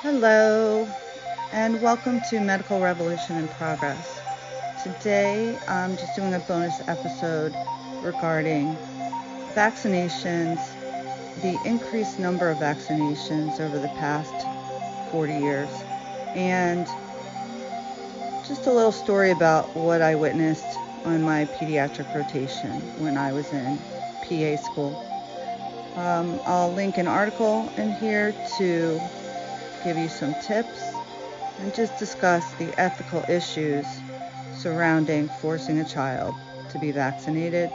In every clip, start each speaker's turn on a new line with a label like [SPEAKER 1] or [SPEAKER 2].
[SPEAKER 1] Hello, and welcome to Medical Revolution in Progress. Today, I'm just doing a bonus episode regarding vaccinations, the increased number of vaccinations over the past 40 years, and just a little story about what I witnessed on my pediatric rotation when I was in PA school. I'll link an article in here to give you some tips and just discuss the ethical issues surrounding forcing a child to be vaccinated.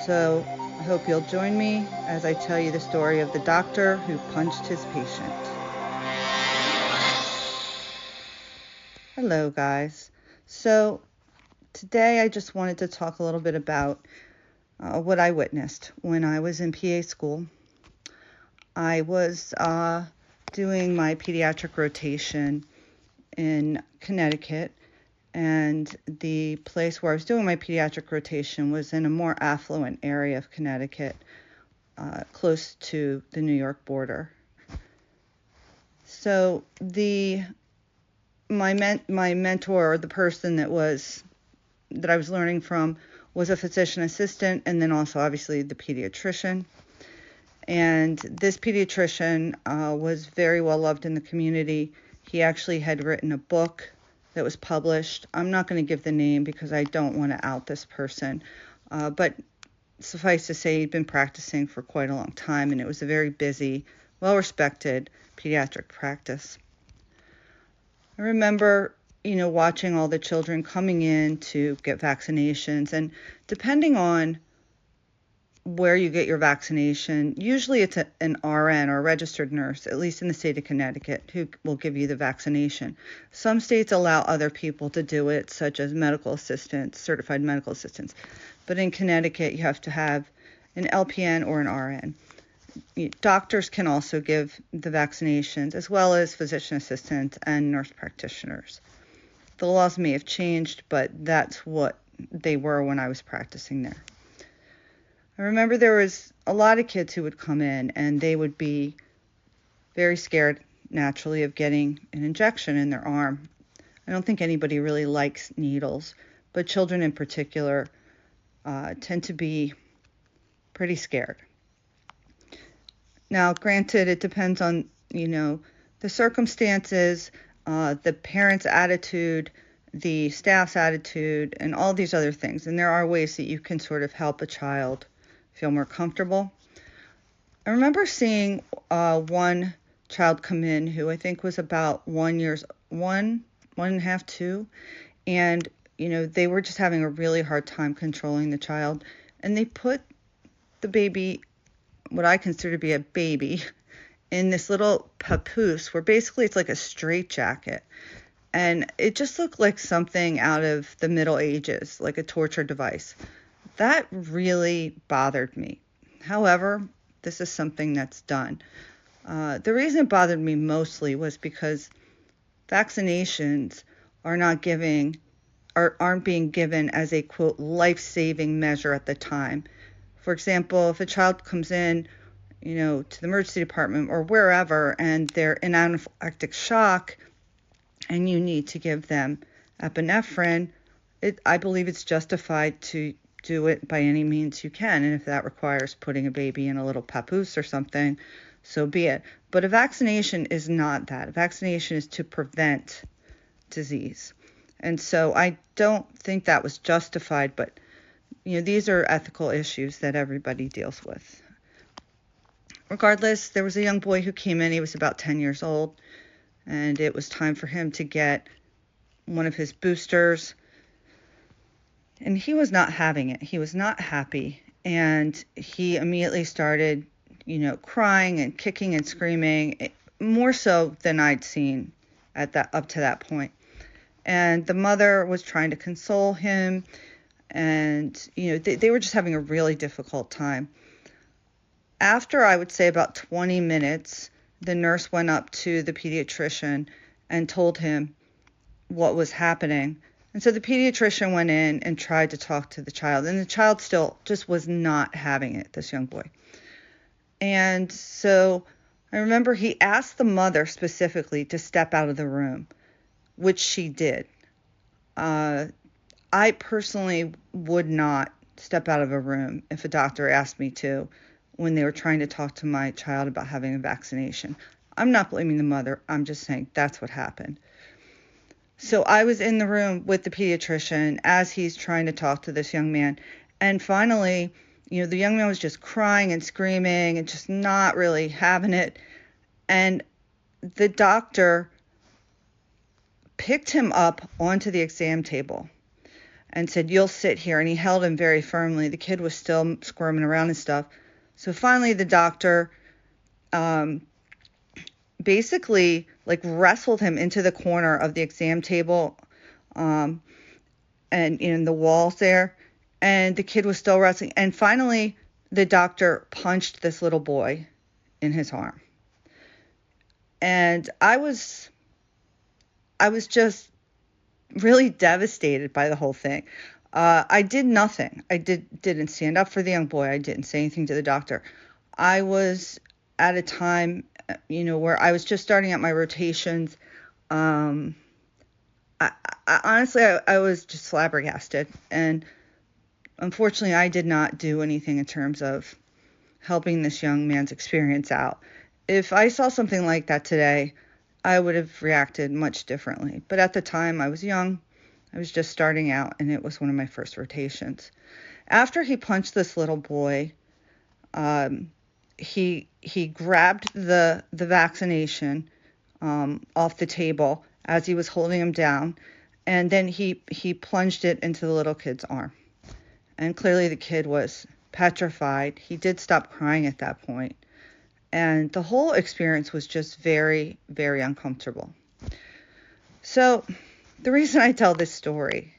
[SPEAKER 1] So I hope you'll join me as I tell you the story of the doctor who punched his patient. Hello, guys. So today I just wanted to talk a little bit about what I witnessed when I was in PA school. I was doing my pediatric rotation in Connecticut, and the place where I was doing my pediatric rotation was in a more affluent area of Connecticut, close to the New York border. So my mentor, the person that I was learning from, was a physician assistant, and then also obviously the pediatrician. And this pediatrician was very well loved in the community. He actually had written a book that was published. I'm not going to give the name because I don't want to out this person, but suffice to say, he'd been practicing for quite a long time, and it was a very busy, well-respected pediatric practice. I remember, watching all the children coming in to get vaccinations, and depending on where you get your vaccination, usually it's an RN or a registered nurse, at least in the state of Connecticut, who will give you the vaccination. Some states allow other people to do it, such as medical assistants, certified medical assistants. But in Connecticut, you have to have an LPN or an RN. Doctors can also give the vaccinations, as well as physician assistants and nurse practitioners. The laws may have changed, but that's what they were when I was practicing there. I remember there was a lot of kids who would come in, and they would be very scared, naturally, of getting an injection in their arm. I don't think anybody really likes needles, but children in particular tend to be pretty scared. Now, granted, it depends on, the circumstances, the parents' attitude, the staff's attitude, and all these other things. And there are ways that you can sort of help a child feel more comfortable. I remember seeing one child come in who I think was about 1.5, 2, and they were just having a really hard time controlling the child, and they put the baby, what I consider to be a baby, in this little papoose where basically it's like a straitjacket, and it just looked like something out of the Middle Ages, like a torture device. That really bothered me. However, this is something that's done. The reason it bothered me mostly was because vaccinations aren't being given as a, quote, life-saving measure at the time. For example, if a child comes in, to the emergency department or wherever, and they're in anaphylactic shock, and you need to give them epinephrine, I believe it's justified to do it by any means you can. And if that requires putting a baby in a little papoose or something, so be it. But a vaccination is not that. A vaccination is to prevent disease. And so I don't think that was justified, but these are ethical issues that everybody deals with. Regardless, there was a young boy who came in. He was about 10 years old, and it was time for him to get one of his boosters. And he was not having it. He was not happy. And he immediately started, crying and kicking and screaming, more so than I'd seen up to that point. And the mother was trying to console him. And, they were just having a really difficult time. After, I would say, about 20 minutes, the nurse went up to the pediatrician and told him what was happening. And so the pediatrician went in and tried to talk to the child, and the child still just was not having it, this young boy. And so I remember he asked the mother specifically to step out of the room, which she did. I personally would not step out of a room if a doctor asked me to when they were trying to talk to my child about having a vaccination. I'm not blaming the mother. I'm just saying that's what happened. So I was in the room with the pediatrician as he's trying to talk to this young man. And finally, the young man was just crying and screaming and just not really having it. And the doctor picked him up onto the exam table and said, "You'll sit here." And he held him very firmly. The kid was still squirming around and stuff. So finally the doctor basically wrestled him into the corner of the exam table and in the walls there. And the kid was still wrestling. And finally the doctor punched this little boy in his arm. And I was just really devastated by the whole thing. I did nothing. I didn't stand up for the young boy. I didn't say anything to the doctor. I was at a time, where I was just starting out my rotations. I honestly, I was just flabbergasted. And unfortunately, I did not do anything in terms of helping this young man's experience out. If I saw something like that today, I would have reacted much differently. But at the time, I was young. I was just starting out, and it was one of my first rotations. After he punched this little boy, he grabbed the vaccination off the table as he was holding him down, and then he plunged it into the little kid's arm. And clearly the kid was petrified. He did stop crying at that point. And the whole experience was just very, very uncomfortable. So the reason I tell this story,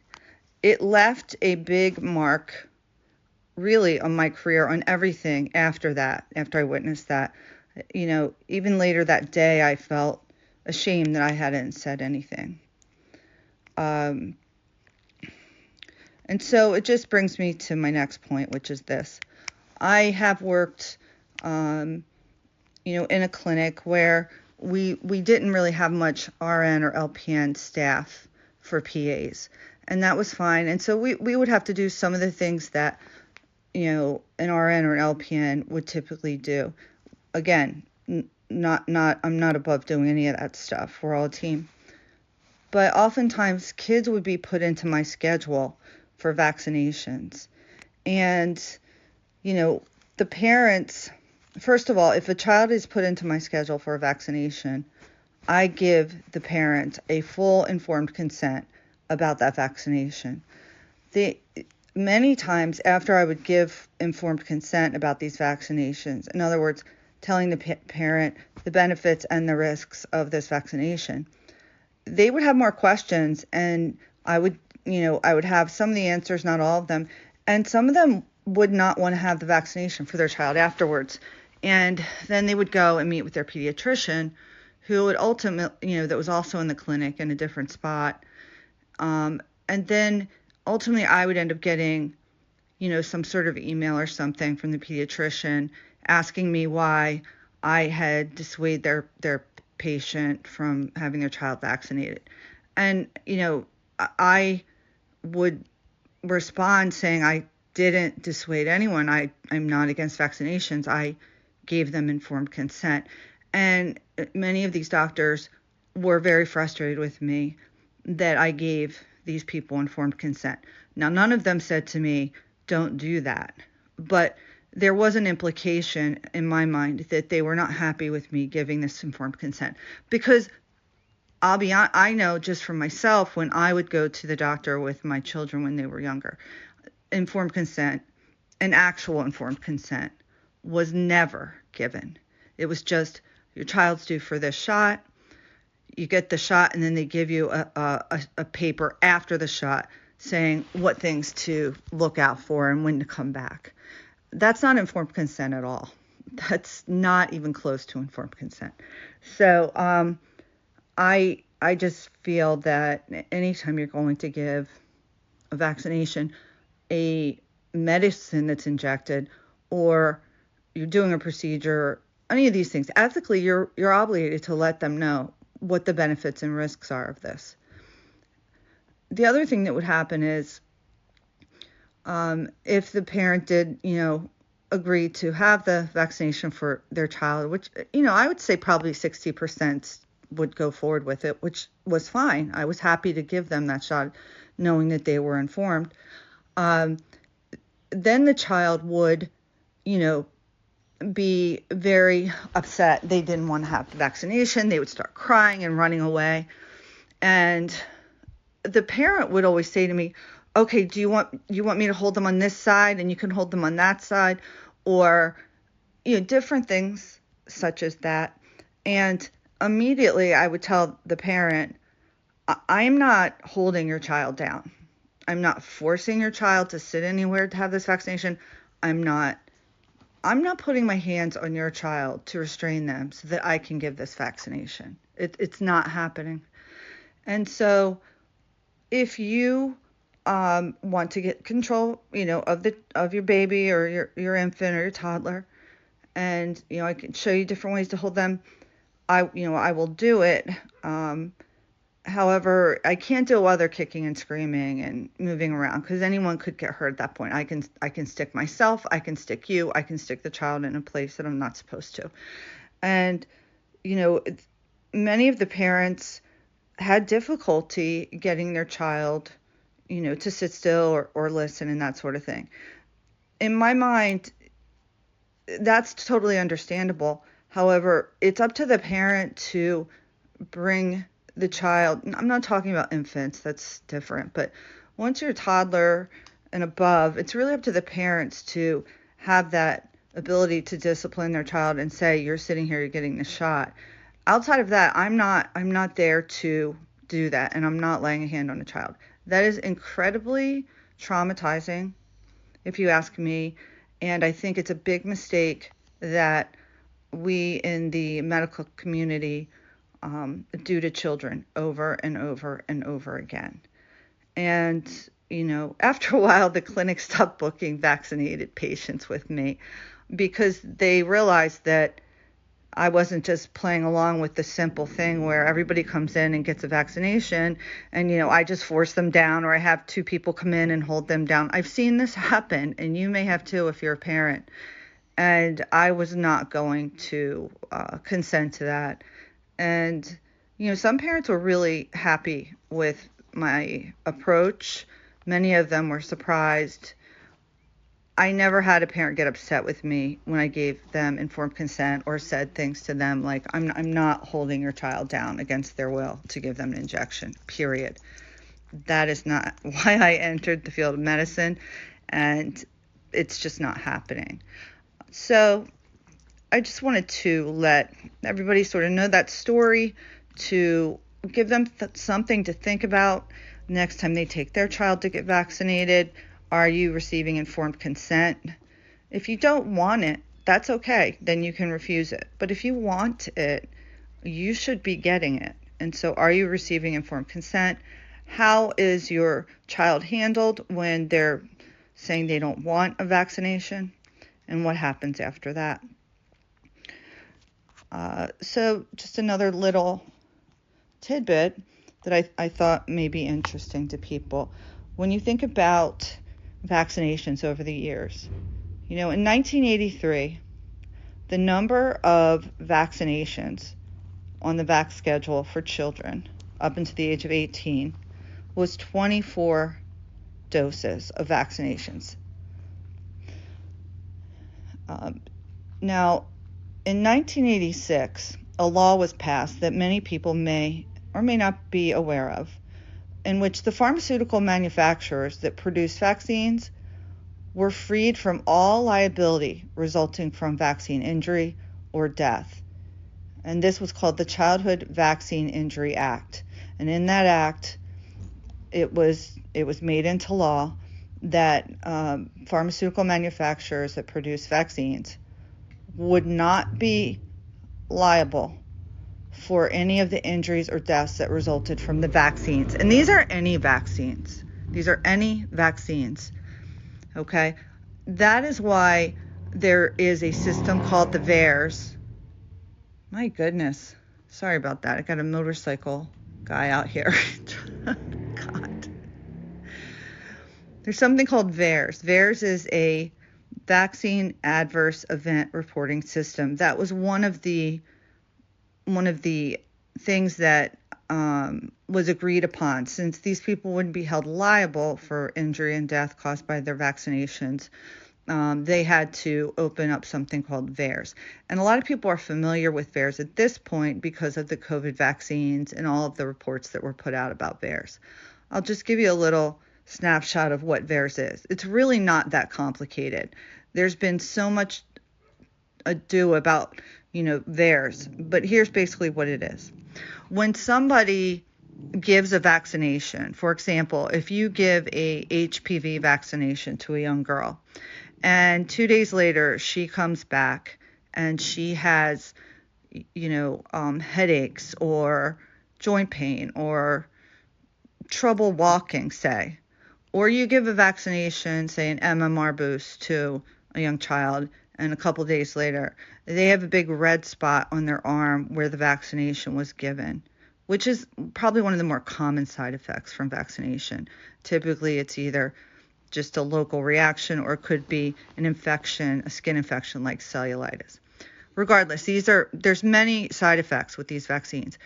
[SPEAKER 1] it left a big mark really on my career, on everything after that, after I witnessed that. Even later that day, I felt ashamed that I hadn't said anything. And so it just brings me to my next point, which is this. I have worked in a clinic where we didn't really have much RN or LPN staff for PAs, and that was fine. And so we would have to do some of the things that, an RN or an LPN would typically do. Again, I'm not above doing any of that stuff. We're all a team. But oftentimes kids would be put into my schedule for vaccinations. And, the parents, first of all, if a child is put into my schedule for a vaccination, I give the parent a full informed consent about that vaccination. Many times after I would give informed consent about these vaccinations, in other words, telling the parent the benefits and the risks of this vaccination, they would have more questions, and I would have some of the answers, not all of them, and some of them would not want to have the vaccination for their child afterwards. And then they would go and meet with their pediatrician, who would ultimately, that was also in the clinic in a different spot. And then ultimately I would end up getting, some sort of email or something from the pediatrician asking me why I had dissuaded their patient from having their child vaccinated. And, I would respond saying I didn't dissuade anyone. I'm not against vaccinations. I gave them informed consent. And many of these doctors were very frustrated with me that I gave these people informed consent. Now, none of them said to me, "Don't do that." But there was an implication in my mind that they were not happy with me giving this informed consent. Because I'll be honest, I know just for myself, when I would go to the doctor with my children when they were younger, informed consent, an actual informed consent, was never given. It was just, your child's due for this shot, you get the shot, and then they give you a paper after the shot saying what things to look out for and when to come back. That's not informed consent at all. That's not even close to informed consent. So I just feel that anytime you're going to give a vaccination, a medicine that's injected, or you're doing a procedure, any of these things. Ethically, you're obligated to let them know what the benefits and risks are of this. The other thing that would happen is if the parent did, agree to have the vaccination for their child, which, I would say probably 60% would go forward with it, which was fine. I was happy to give them that shot, knowing that they were informed. Then the child would, be very upset. They didn't want to have the vaccination. They would start crying and running away. And the parent would always say to me, okay, do you want me to hold them on this side and you can hold them on that side? Or, different things such as that. And immediately I would tell the parent, I'm not holding your child down. I'm not forcing your child to sit anywhere to have this vaccination. I'm not putting my hands on your child to restrain them so that I can give this vaccination. It's not happening. And so if you want to get control, of your baby or your infant or your toddler, and, I can show you different ways to hold them, I will do it. However, I can't do while they're kicking and screaming and moving around, because anyone could get hurt at that point. I can stick myself, I can stick you, I can stick the child in a place that I'm not supposed to. And, many of the parents had difficulty getting their child, to sit still or listen and that sort of thing. In my mind, that's totally understandable. However, it's up to the parent to bring the child. I'm not talking about infants, that's different, but once you're a toddler and above, it's really up to the parents to have that ability to discipline their child and say, you're sitting here, you're getting the shot. Outside of that, I'm not there to do that, and I'm not laying a hand on a child. That is incredibly traumatizing, if you ask me, and I think it's a big mistake that we in the medical community do to children over and over and over again. And, after a while, the clinic stopped booking vaccinated patients with me because they realized that I wasn't just playing along with the simple thing where everybody comes in and gets a vaccination and, I just force them down, or I have two people come in and hold them down. I've seen this happen, and you may have too if you're a parent. And I was not going to consent to that. And, some parents were really happy with my approach. Many of them were surprised. I never had a parent get upset with me when I gave them informed consent or said things to them like, I'm not holding your child down against their will to give them an injection, period. That is not why I entered the field of medicine, and it's just not happening. So I just wanted to let everybody sort of know that story, to give them something to think about next time they take their child to get vaccinated. Are you receiving informed consent? If you don't want it, that's okay. Then you can refuse it. But if you want it, you should be getting it. And so are you receiving informed consent? How is your child handled when they're saying they don't want a vaccination? And what happens after that? So just another little tidbit that I thought may be interesting to people. When you think about vaccinations over the years, in 1983, the number of vaccinations on the vax schedule for children up until the age of 18 was 24 doses of vaccinations. Now, in 1986, a law was passed that many people may or may not be aware of, in which the pharmaceutical manufacturers that produce vaccines were freed from all liability resulting from vaccine injury or death. And this was called the Childhood Vaccine Injury Act. And in that act, it was made into law that pharmaceutical manufacturers that produce vaccines would not be liable for any of the injuries or deaths that resulted from the vaccines. And these are any vaccines. These are any vaccines. Okay? That is why there is a system called the VAERS, My goodness. Sorry about that. I got a motorcycle guy out here. God. There's something called VAERS. VAERS is a vaccine adverse event reporting system. That was one of the things that was agreed upon, since these people wouldn't be held liable for injury and death caused by their vaccinations. They had to open up something called VAERS. And a lot of people are familiar with VAERS at this point because of the COVID vaccines and all of the reports that were put out about VAERS. I'll just give you a little snapshot of what VAERS is. It's really not that complicated. There's been so much ado about, VAERS, but here's basically what it is. When somebody gives a vaccination, for example, if you give a HPV vaccination to a young girl, and 2 days later she comes back and she has, headaches or joint pain or trouble walking, say, or you give a vaccination, say an MMR boost to a young child, and a couple days later they have a big red spot on their arm where the vaccination was given, which is probably one of the more common side effects from vaccination. Typically it's either just a local reaction or it could be an infection, a skin infection like cellulitis. Regardless, there's many side effects with these vaccines.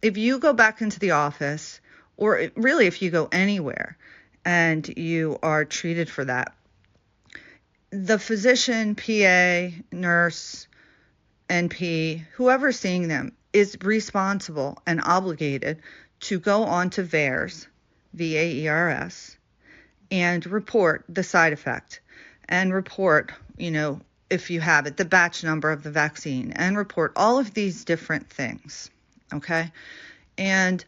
[SPEAKER 1] If you go back into the office, or really if you go anywhere and you are treated for that, the physician, PA, nurse, NP, whoever's seeing them is responsible and obligated to go on to VAERS, VAERS, and report the side effect and report, if you have it, the batch number of the vaccine, and report all of these different things. Okay. And,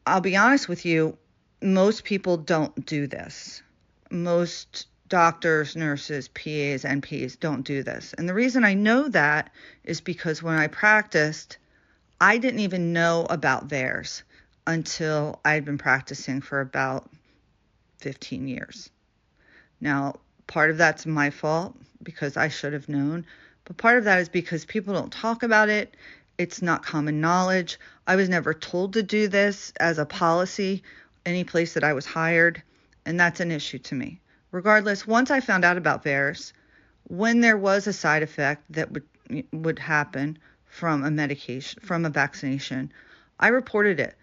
[SPEAKER 1] I'll be honest with you, most people don't do this. Most doctors, nurses, PAs, NPs don't do this. And the reason I know that is because when I practiced, I didn't even know about VAERS until I had been practicing for about 15 years. Now, part of that's my fault because I should have known, but part of that is because people don't talk about it. It's not common knowledge. I was never told to do this as a policy, any place that I was hired, and that's an issue to me. Regardless, once I found out about VAERS, when there was a side effect that would happen from a medication, from a vaccination, I reported it.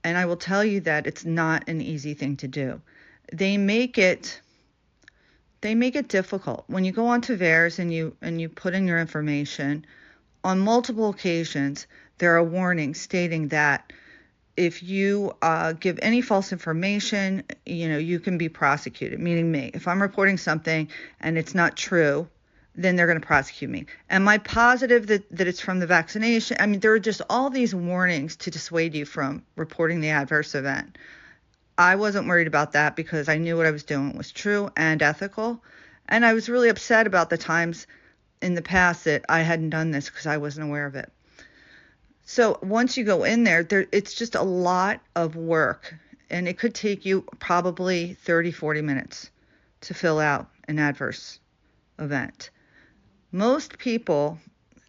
[SPEAKER 1] And I will tell you that it's not an easy thing to do. They make it difficult. When you go onto VAERS and you put in your information, on multiple occasions there are warnings stating that if you give any false information, you can be prosecuted, meaning me. If I'm reporting something and it's not true, then they're going to prosecute me. Am I positive that it's from the vaccination? I mean, there are just all these warnings to dissuade you from reporting the adverse event. I wasn't worried about that because I knew what I was doing was true and ethical. And I was really upset about the times in the past that I hadn't done this because I wasn't aware of it. So once you go in there, it's just a lot of work, and it could take you probably 30, 40 minutes to fill out an adverse event. Most people,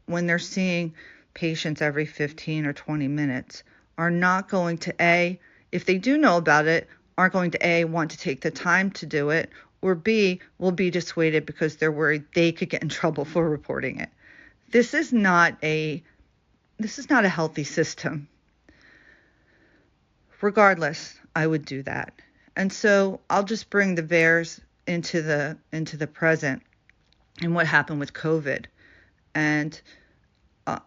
[SPEAKER 1] when they're seeing patients every 15 or 20 minutes, are not going to, if they do know about it, aren't going to want to take the time to do it, or B, will be dissuaded because they're worried they could get in trouble for reporting it. This is not a healthy system. Regardless, I would do that. And so I'll just bring the VAERS into the present and what happened with COVID. And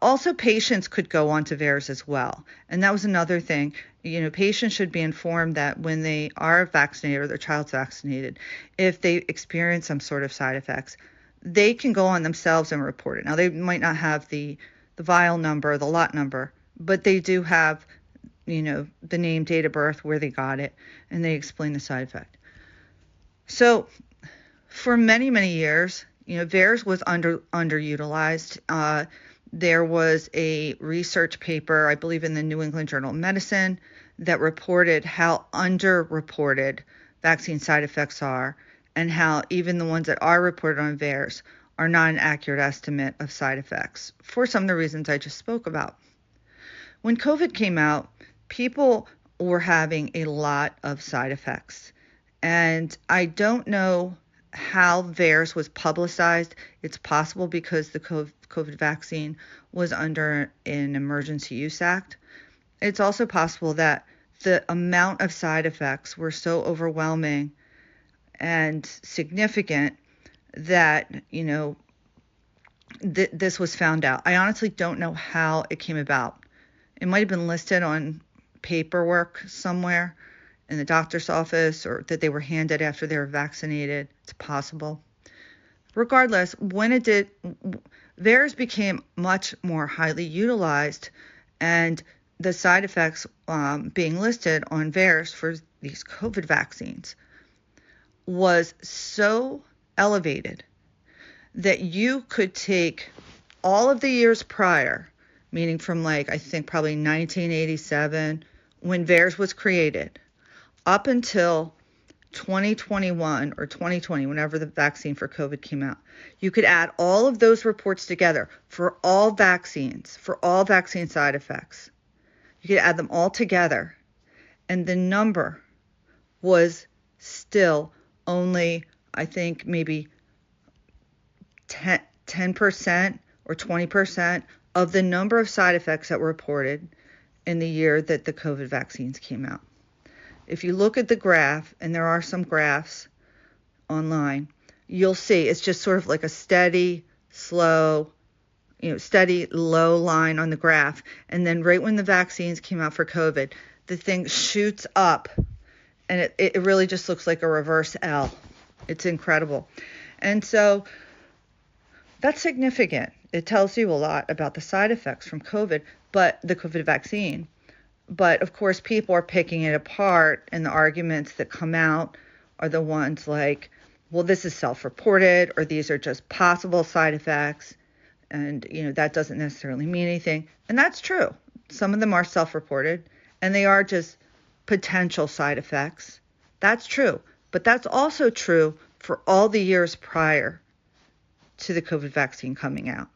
[SPEAKER 1] also patients could go on to VAERS as well. And that was another thing. Patients should be informed that when they are vaccinated or their child's vaccinated, if they experience some sort of side effects, they can go on themselves and report it. Now, they might not have the vial number, the lot number, but they do have, the name, date of birth, where they got it, and they explain the side effect. So for many, many years, VAERS was underutilized. There was a research paper, I believe in the New England Journal of Medicine, that reported how underreported vaccine side effects are, and how even the ones that are reported on VAERS are not an accurate estimate of side effects for some of the reasons I just spoke about. When COVID came out, people were having a lot of side effects. And I don't know how VAERS was publicized. It's possible because the COVID vaccine was under an Emergency Use Act. It's also possible that the amount of side effects were so overwhelming and significant that, this was found out. I honestly don't know how it came about. It might have been listed on paperwork somewhere in the doctor's office, or that they were handed after they were vaccinated. It's possible. Regardless, when it did, VAERS became much more highly utilized, and the side effects being listed on VAERS for these COVID vaccines was so elevated that you could take all of the years prior, meaning from I think probably 1987, when VAERS was created, up until 2021 or 2020, whenever the vaccine for COVID came out. You could add all of those reports together for all vaccine side effects. You could add them all together, and the number was still only, I think, maybe 10% or 20% of the number of side effects that were reported in the year that the COVID vaccines came out. If you look at the graph, and there are some graphs online, you'll see it's just sort of like a steady, slow, steady low line on the graph. And then right when the vaccines came out for COVID, the thing shoots up, and it really just looks like a reverse L. It's incredible. And so that's significant. It tells you a lot about the side effects from COVID, but the COVID vaccine. But of course, people are picking it apart, and the arguments that come out are the ones like, well, this is self-reported, or these are just possible side effects, and that doesn't necessarily mean anything. And that's true. Some of them are self-reported, and they are just potential side effects. That's true. But that's also true for all the years prior to the COVID vaccine coming out.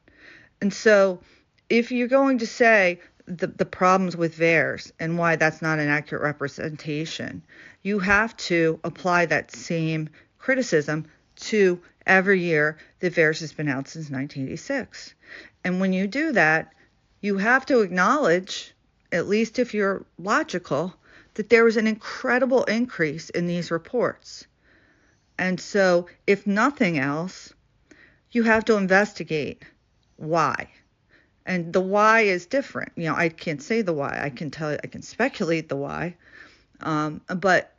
[SPEAKER 1] And so if you're going to say the problems with VAERS and why that's not an accurate representation, you have to apply that same criticism to every year that VAERS has been out since 1986. And when you do that, you have to acknowledge, at least if you're logical, that there was an incredible increase in these reports. And so, if nothing else, you have to investigate why. And the why is different. I can't say the why. I can speculate the why. But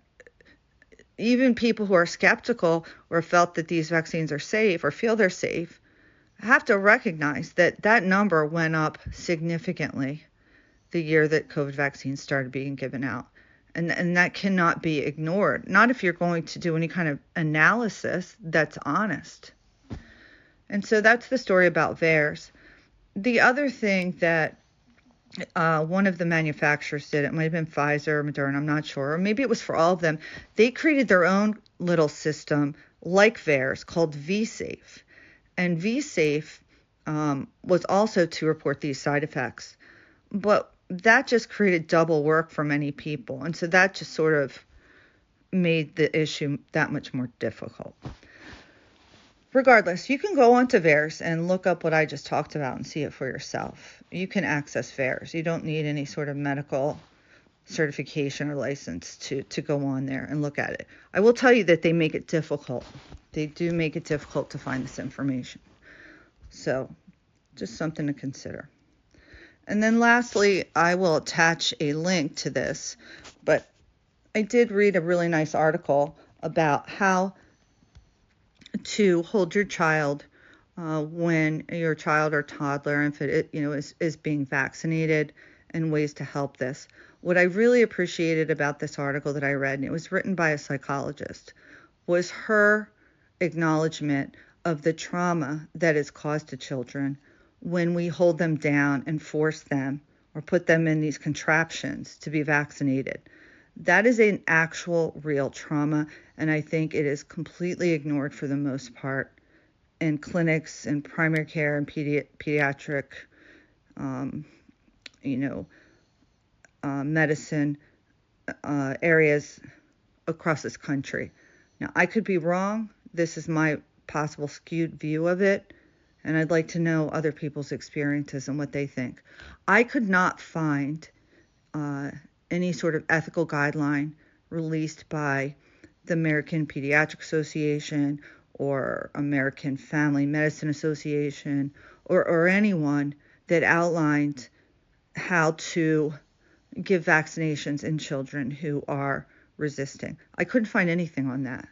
[SPEAKER 1] even people who are skeptical or felt that these vaccines are safe or feel they're safe have to recognize that that number went up significantly the year that COVID vaccines started being given out. And that cannot be ignored, not if you're going to do any kind of analysis that's honest. And so that's the story about VAERS. The other thing that one of the manufacturers did, it might have been Pfizer or Moderna, I'm not sure, or maybe it was for all of them, they created their own little system like VAERS called vSafe. And vSafe was also to report these side effects. But that just created double work for many people. And so that just sort of made the issue that much more difficult. Regardless, you can go onto VAERS and look up what I just talked about and see it for yourself. You can access VAERS. You don't need any sort of medical certification or license to go on there and look at it. I will tell you that they make it difficult. They do make it difficult to find this information. So just something to consider. And then lastly, I will attach a link to this, but I did read a really nice article about how to hold your child when your child or toddler infant, is being vaccinated, and ways to help this. What I really appreciated about this article that I read, and it was written by a psychologist, was her acknowledgement of the trauma that is caused to children when we hold them down and force them or put them in these contraptions to be vaccinated. That is an actual real trauma, and I think it is completely ignored for the most part in clinics and primary care and pediatric, um, you know, medicine areas across this country. Now, I could be wrong. This is my possible skewed view of it, and I'd like to know other people's experiences and what they think. I could not find any sort of ethical guideline released by the American Pediatric Association or American Family Medicine Association or anyone that outlined how to give vaccinations in children who are resisting. I couldn't find anything on that.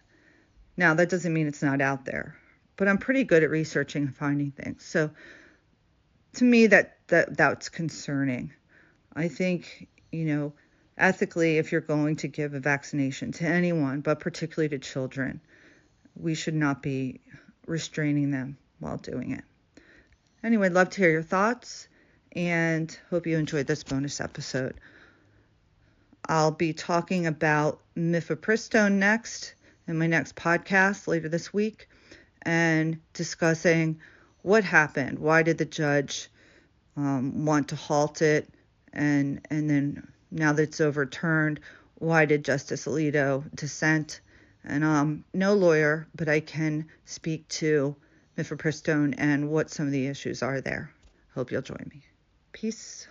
[SPEAKER 1] Now, that doesn't mean it's not out there, but I'm pretty good at researching and finding things. So to me, that's concerning. I think, ethically, if you're going to give a vaccination to anyone, but particularly to children, we should not be restraining them while doing it. Anyway, I'd love to hear your thoughts and hope you enjoyed this bonus episode. I'll be talking about mifepristone next in my next podcast later this week and discussing what happened. Why did the judge want to halt it? And then now that it's overturned, why did Justice Alito dissent? And I'm no lawyer, but I can speak to mifepristone and what some of the issues are there. Hope you'll join me. Peace.